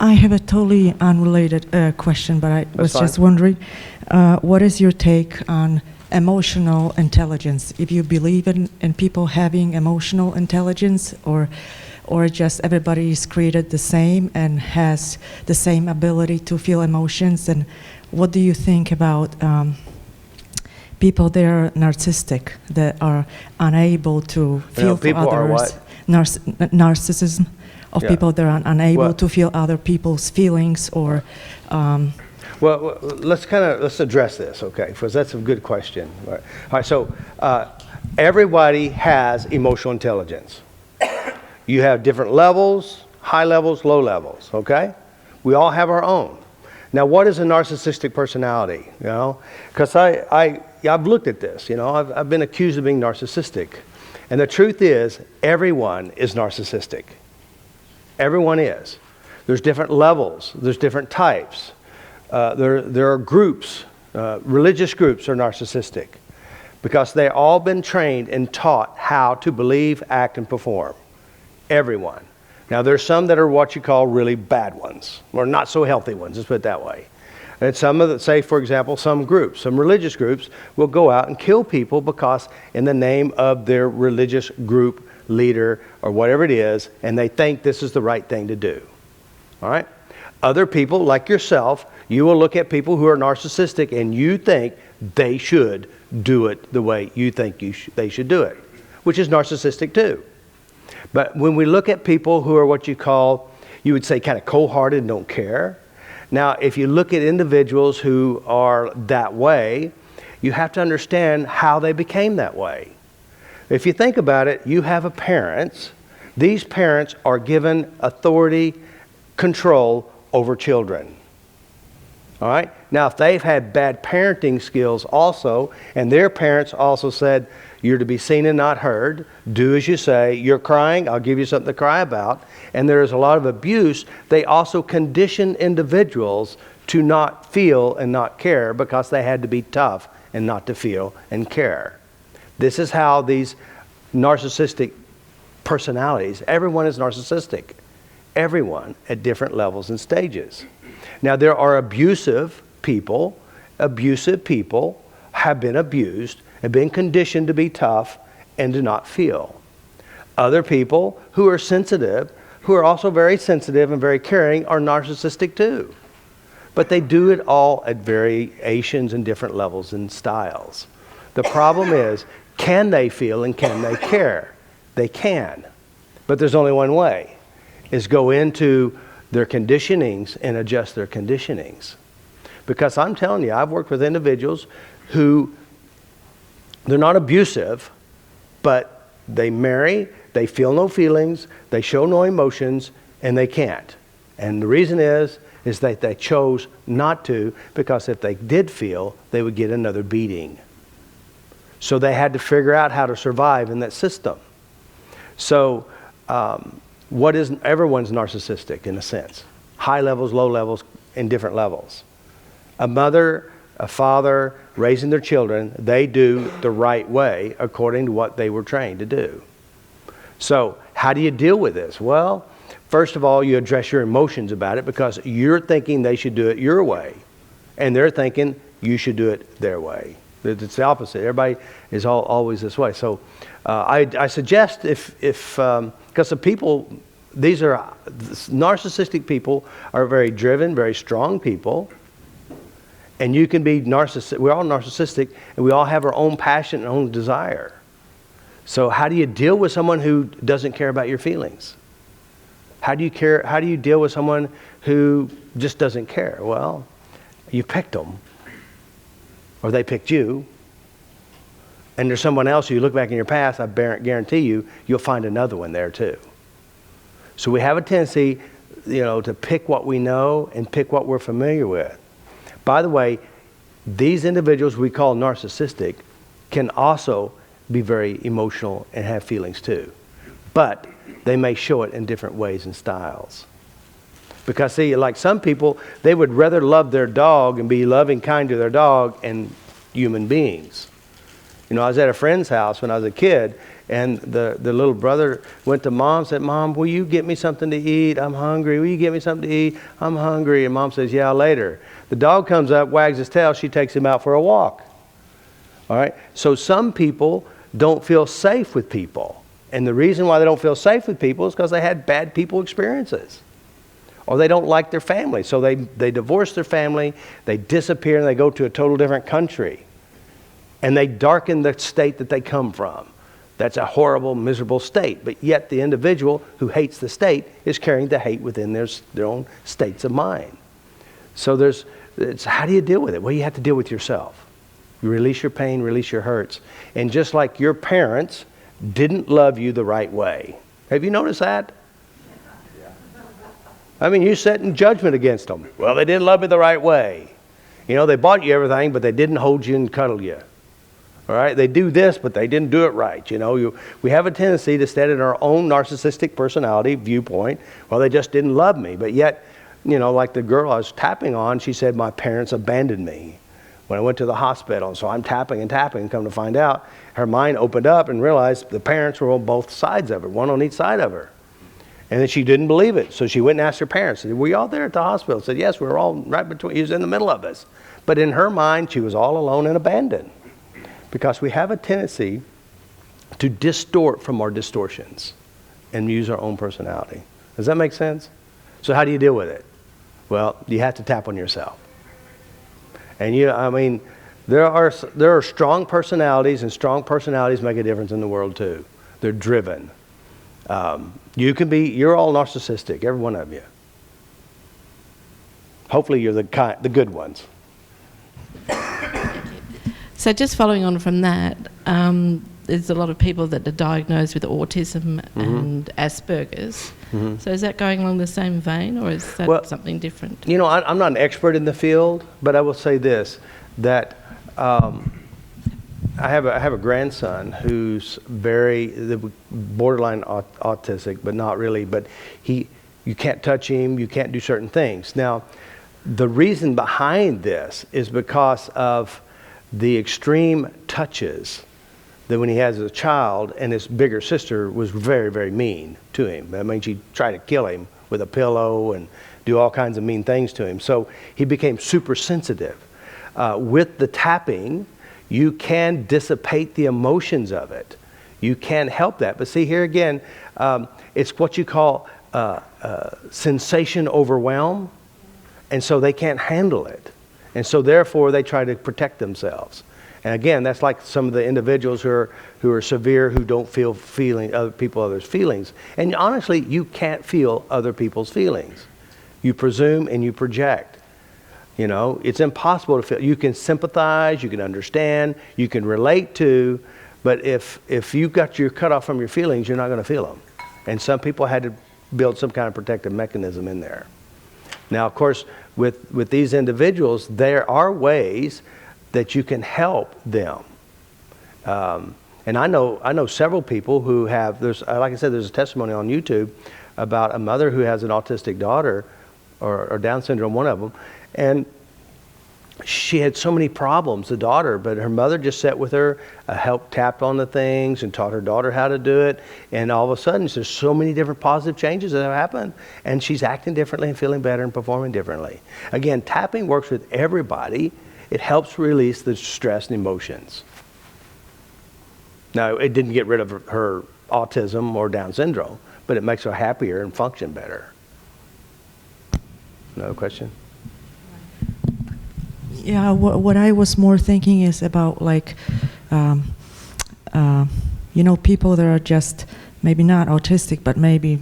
I have a totally unrelated question, but I was fine. just wondering, what is your take on emotional intelligence? If you believe in people having emotional intelligence, or just everybody is created the same and has the same ability to feel emotions, and what do you think about people that are narcissistic, that are unable to feel for people are others? what? Narcissism of Yeah. people that are unable What? to feel other people's feelings, or Well, let's address this, okay? Because that's a good question. All right. So everybody has emotional intelligence. You have different levels, high levels, low levels, okay? We all have our own. Now, what is a narcissistic personality? You know, because I've looked at this. You know, I've been accused of being narcissistic, and the truth is, everyone is narcissistic. Everyone is. There's different levels. There's different types. There are groups. Religious groups are narcissistic because they've all been trained and taught how to believe, act, and perform. Everyone. Now, there's some that are what you call really bad ones, or not so healthy ones, let's put it that way. And some of the, say, for example, some groups, some religious groups will go out and kill people because in the name of their religious group leader or whatever it is, and they think this is the right thing to do. All right? Other people, like yourself, you will look at people who are narcissistic and you think they should do it the way you think they should do it, which is narcissistic too. But when we look at people who are what you would say kind of cold-hearted and don't care. Now, if you look at individuals who are that way, you have to understand how they became that way. If you think about it, you have a parents. These parents are given authority, control over children. All right? Now, if they've had bad parenting skills also, and their parents also said, you're to be seen and not heard, do as you say, you're crying, I'll give you something to cry about, and there is a lot of abuse, they also condition individuals to not feel and not care because they had to be tough and not to feel and care. This is how these narcissistic personalities, everyone is narcissistic. Everyone at different levels and stages. Now, there are abusive people have been abused and been conditioned to be tough and to not feel. Other people who are sensitive, who are also very sensitive and very caring, are narcissistic too. But they do it all at variations and different levels and styles. The problem is, can they feel and can they care? They can. But there's only one way, is go into their conditionings and adjust their conditionings. Because I'm telling you, I've worked with individuals who, they're not abusive, but they marry, they feel no feelings, they show no emotions, and they can't. And the reason is that they chose not to, because if they did feel, they would get another beating. So they had to figure out how to survive in that system. So everyone's narcissistic in a sense. High levels, low levels, and different levels. A mother, a father, raising their children, they do the right way according to what they were trained to do. So how do you deal with this? Well, first of all, you address your emotions about it because you're thinking they should do it your way. And they're thinking you should do it their way. It's the opposite. Everybody is always this way. So I suggest because the people, these are narcissistic people, are very driven, very strong people. And you can be narcissistic. We're all narcissistic, and we all have our own passion and own desire. So how do you deal with someone who doesn't care about your feelings? How do you deal with someone who just doesn't care? Well, you picked them, or they picked you. And there's someone else, you look back in your past, I guarantee you'll find another one there too. So we have a tendency, to pick what we know and pick what we're familiar with. By the way, these individuals we call narcissistic can also be very emotional and have feelings too. But they may show it in different ways and styles. Because see, like some people, they would rather love their dog and be loving, kind to their dog and human beings. You know, I was at a friend's house when I was a kid, and the little brother went to mom, said, "Mom, will you get me something to eat? I'm hungry. Will you get me something to eat? I'm hungry." And mom says, "Yeah, later." The dog comes up, wags his tail, she takes him out for a walk. All right? So some people don't feel safe with people. And the reason why they don't feel safe with people is because they had bad people experiences. Or they don't like their family. So they divorce their family, they disappear, and they go to a total different country. And they darken the state that they come from. That's a horrible, miserable state. But yet the individual who hates the state is carrying the hate within their own states of mind. So it's how do you deal with it? Well, you have to deal with yourself. You release your pain, release your hurts. And just like your parents didn't love you the right way. Have you noticed that? I mean, you set in judgment against them. Well, they didn't love me the right way. You know, they bought you everything, but they didn't hold you and cuddle you. All right? They do this, but they didn't do it right. You know, we have a tendency to set in our own narcissistic personality viewpoint. Well, they just didn't love me. But yet, you know, like the girl I was tapping on, she said, "My parents abandoned me when I went to the hospital." So I'm tapping and tapping, and come to find out, her mind opened up and realized the parents were on both sides of her, one on each side of her. And then she didn't believe it. So she went and asked her parents, "Were you all there at the hospital?" Said, "Yes, we were all right between, he was in the middle of us." But in her mind, she was all alone and abandoned. Because we have a tendency to distort from our distortions and use our own personality. Does that make sense? So how do you deal with it? Well, you have to tap on yourself. And there are strong personalities, and strong personalities make a difference in the world too. They're driven. You're all narcissistic, every one of you. Hopefully you're the good ones. So just following on from that, there's a lot of people that are diagnosed with autism and Asperger's. So is that going along the same vein, or is that something different? You know, I'm not an expert in the field, but I will say this, that I have a grandson who's borderline autistic, but not really. But you can't touch him, you can't do certain things. Now, the reason behind this is because of the extreme touches that when he has a child, and his bigger sister was very, very mean to him. I mean, she tried to kill him with a pillow and do all kinds of mean things to him. So he became super sensitive. With the tapping, you can dissipate the emotions of it. You can help that. But see, here again, it's what you call sensation overwhelm. And so they can't handle it. And so therefore they try to protect themselves. And again, that's like some of the individuals who are severe, who don't feel others' feelings. And honestly, you can't feel other people's feelings. You presume and you project. You know, it's impossible to feel. You can sympathize, you can understand, you can relate to, but if you've got your cut off from your feelings, you're not going to feel them. And some people had to build some kind of protective mechanism in there. Now, of course, with these individuals, there are ways that you can help them. And I know several people who have, like I said, there's a testimony on YouTube about a mother who has an autistic daughter, or Down syndrome, one of them, and she had so many problems, the daughter, but her mother just sat with her, helped tap on the things and taught her daughter how to do it. And all of a sudden, there's so many different positive changes that have happened. And she's acting differently and feeling better and performing differently. Again, tapping works with everybody. It helps release the stress and emotions. Now, it didn't get rid of her autism or Down syndrome, but it makes her happier and function better. Another question? Yeah, what I was more thinking is about, like, people that are just maybe not autistic, but maybe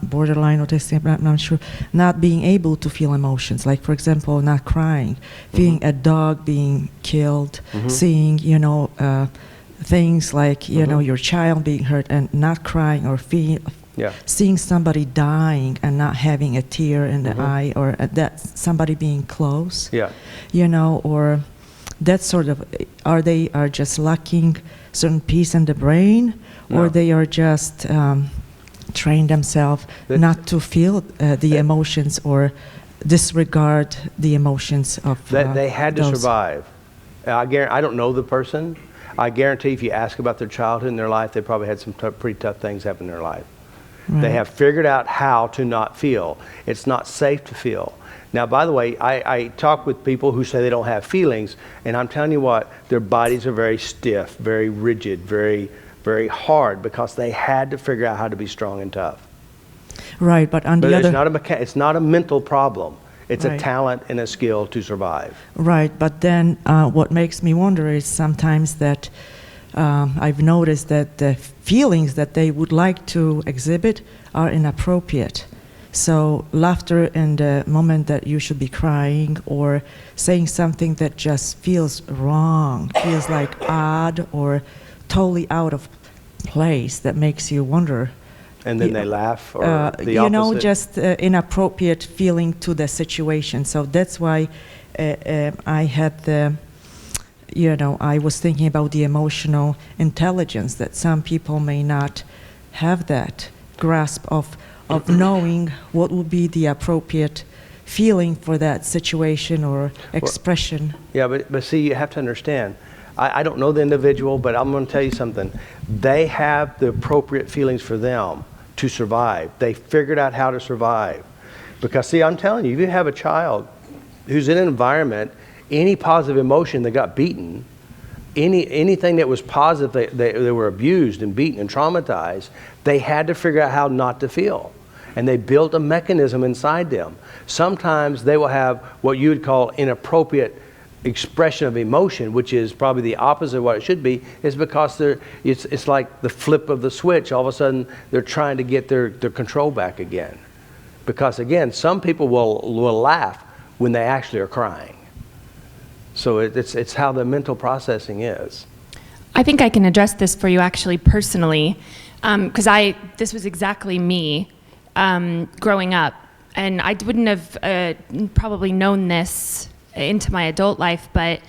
borderline autistic, I'm not sure, not being able to feel emotions. Like, for example, not crying, feeling a dog being killed, seeing, things like, your child being hurt and not crying, or seeing somebody dying and not having a tear in the eye, or that somebody being close, or that sort of, they are just lacking certain piece in the brain, or they are just train themselves not to feel the emotions or disregard the emotions of they had to survive. I don't know the person. I guarantee if you ask about their childhood and their life, they probably had some pretty tough things happen in their life. Right. They have figured out how to not feel. It's not safe to feel. Now, by the way, I talk with people who say they don't have feelings, and I'm telling you what, their bodies are very stiff, very rigid, very, very hard, because they had to figure out how to be strong and tough. Right, but on the other... It's not a mental problem. It's a Right. talent and a skill to survive. Right, but then what makes me wonder is sometimes that I've noticed that the feelings that they would like to exhibit are inappropriate. So laughter in the moment that you should be crying, or saying something that just feels wrong, feels like odd or totally out of place, that makes you wonder. And then they laugh, or the you know, opposite? just inappropriate feeling to the situation. So that's why I had the, I was thinking about the emotional intelligence, that some people may not have that grasp of knowing what would be the appropriate feeling for that situation or expression. Yeah, but see, you have to understand, I don't know the individual, but I'm going to tell you something. They have the appropriate feelings for them to survive. They figured out how to survive. Because see, I'm telling you, if you have a child who's in an environment, any positive emotion, they got beaten, anything that was positive, they were abused and beaten and traumatized, they had to figure out how not to feel. And they built a mechanism inside them. Sometimes they will have what you would call inappropriate expression of emotion, which is probably the opposite of what it should be, is because it's like the flip of the switch. All of a sudden, they're trying to get their control back again. Because again, some people will laugh when they actually are crying. So it's how the mental processing is. I think I can address this for you actually personally, because this was exactly me growing up, and I wouldn't have probably known this into my adult life, but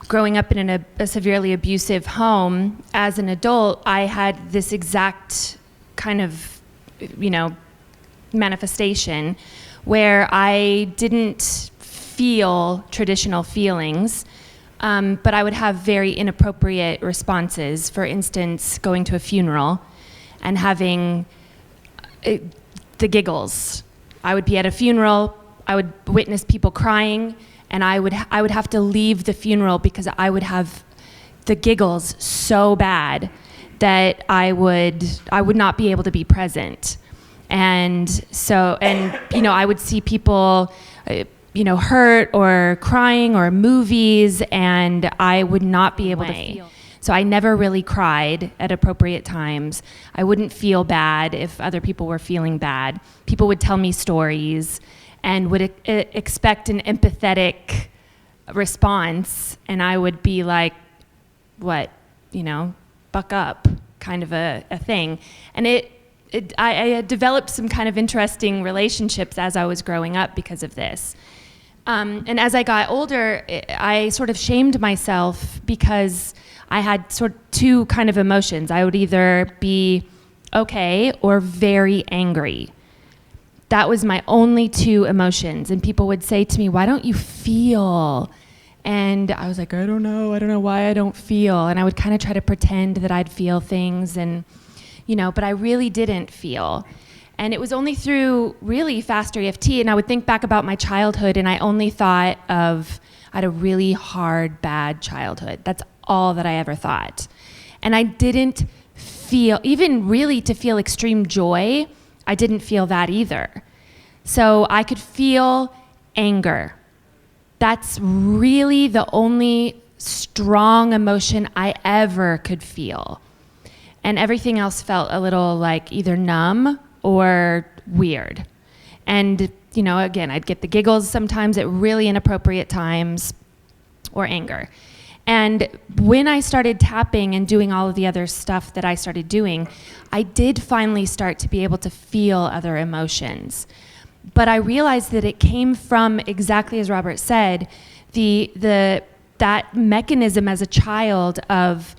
growing up in a severely abusive home, as an adult, I had this exact kind of, manifestation where I didn't feel traditional feelings, but I would have very inappropriate responses. For instance, going to a funeral and having the giggles. I would be at a funeral, I would witness people crying, and I would have to leave the funeral because I would have the giggles so bad that I would not be able to be present. And so, I would see people, hurt or crying or movies, and I would not be able to feel. So I never really cried at appropriate times. I wouldn't feel bad if other people were feeling bad. People would tell me stories and would expect an empathetic response, and I would be like, what, buck up, kind of a thing. And I had developed some kind of interesting relationships as I was growing up because of this. And as I got older, I sort of shamed myself because I had sort of two kind of emotions. I would either be okay or very angry. That was my only two emotions. And people would say to me, why don't you feel? And I was like, I don't know why I don't feel. And I would kind of try to pretend that I'd feel things, and but I really didn't feel. And it was only through really faster EFT, and I would think back about my childhood, and I only thought of, I had a really hard, bad childhood. That's all that I ever thought. And I didn't feel, even really to feel extreme joy, I didn't feel that either. So I could feel anger. That's really the only strong emotion I ever could feel. And everything else felt a little like either numb or weird. And, again, I'd get the giggles sometimes at really inappropriate times, or anger. And when I started tapping and doing all of the other stuff that I started doing, I did finally start to be able to feel other emotions. But I realized that it came from, exactly as Robert said, that mechanism as a child of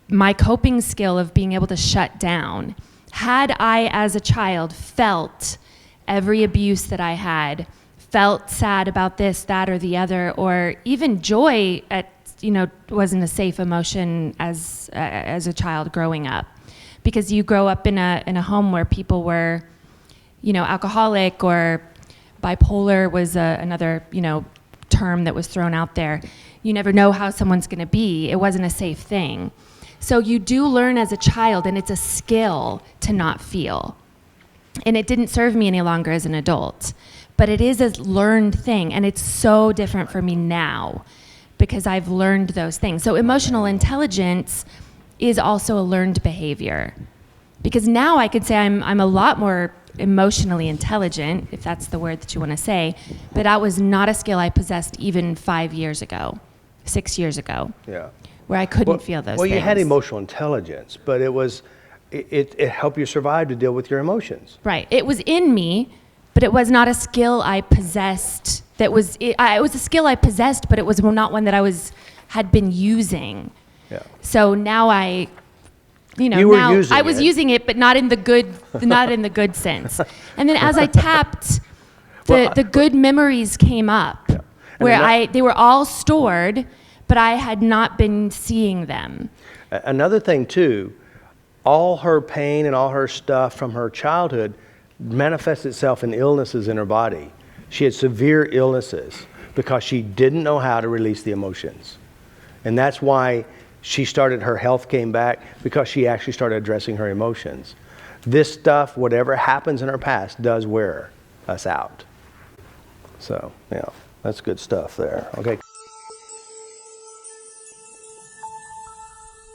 my coping skill of being able to shut down. Had I, as a child, felt every abuse that I had, felt sad about this, that, or the other, or even joy at wasn't a safe emotion as a child growing up, because you grow up in a home where people were, alcoholic, or bipolar was another, term that was thrown out there. You never know how someone's going to be. It wasn't a safe thing. So you do learn as a child, and it's a skill to not feel. And it didn't serve me any longer as an adult. But it is a learned thing, and it's so different for me now because I've learned those things. So emotional intelligence is also a learned behavior. Because now I could say I'm a lot more emotionally intelligent, if that's the word that you want to say, but that was not a skill I possessed even 5 years ago, 6 years ago. Yeah. Where I couldn't feel those things. Well, you had emotional intelligence, but it helped you survive to deal with your emotions. Right. It was in me, but it was not a skill I possessed. It was a skill I possessed, but it was not one that I had been using. Yeah. So now I was using it, but not in the good sense. And then as I tapped, the good memories came up, where they were all stored, but I had not been seeing them. Another thing too, all her pain and all her stuff from her childhood manifests itself in illnesses in her body. She had severe illnesses because she didn't know how to release the emotions. And that's why her health came back, because she actually started addressing her emotions. This stuff, whatever happens in her past, does wear us out. So, that's good stuff there. Okay.